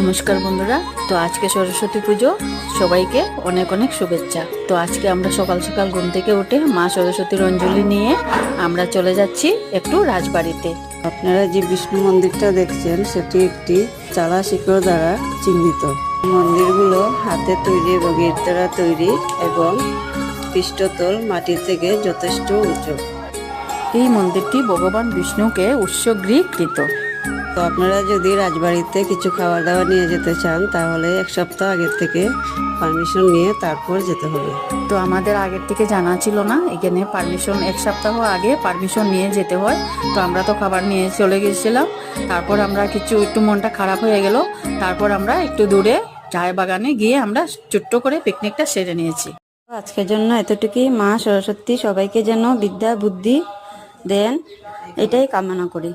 নমস্কার বন্ধুরা, তো আজকে সরস্বতী পুজো, সবাইকে অনেক অনেক শুভেচ্ছা। তো আজকে আমরা সকাল সকাল ঘুম থেকে উঠে মা সরস্বতীর অঞ্জলি নিয়ে আমরা চলে যাচ্ছি একটু রাজবাড়িতে। আপনারা যে বিষ্ণু মন্দিরটা দেখছেন সেটি একটি চালা শিকড় দ্বারা চিহ্নিত। মন্দিরগুলো হাতে তৈরি এবং ইট দ্বারা তৈরি এবং পৃষ্ঠতল মাটি থেকে যথেষ্ট উঁচু। এই মন্দিরটি ভগবান বিষ্ণুকে উৎসর্গীকৃত। তো আপনারা যদি রাজবাড়িতে কিছু খাবার দাবার নিয়ে যেতে চান তাহলে এক সপ্তাহ আগের থেকে পারমিশন নিয়ে তারপর যেতে হবে। তো আমাদের আগের থেকে জানা ছিল না, এখানে পারমিশন এক সপ্তাহ আগে পারমিশন নিয়ে যেতে হয়। তো আমরা তো খাবার নিয়ে চলে গেছিলাম। তারপর আমরা একটু মনটা খারাপ হয়ে গেল। তারপর আমরা একটু দূরে চায় বাগানে গিয়ে আমরা ছোট্ট করে পিকনিকটা সেরে নিয়েছি। আজকের জন্য এতটুকুই। মা সরস্বতী সবাইকে যেন বিদ্যা বুদ্ধি দেন, এটাই কামনা করি।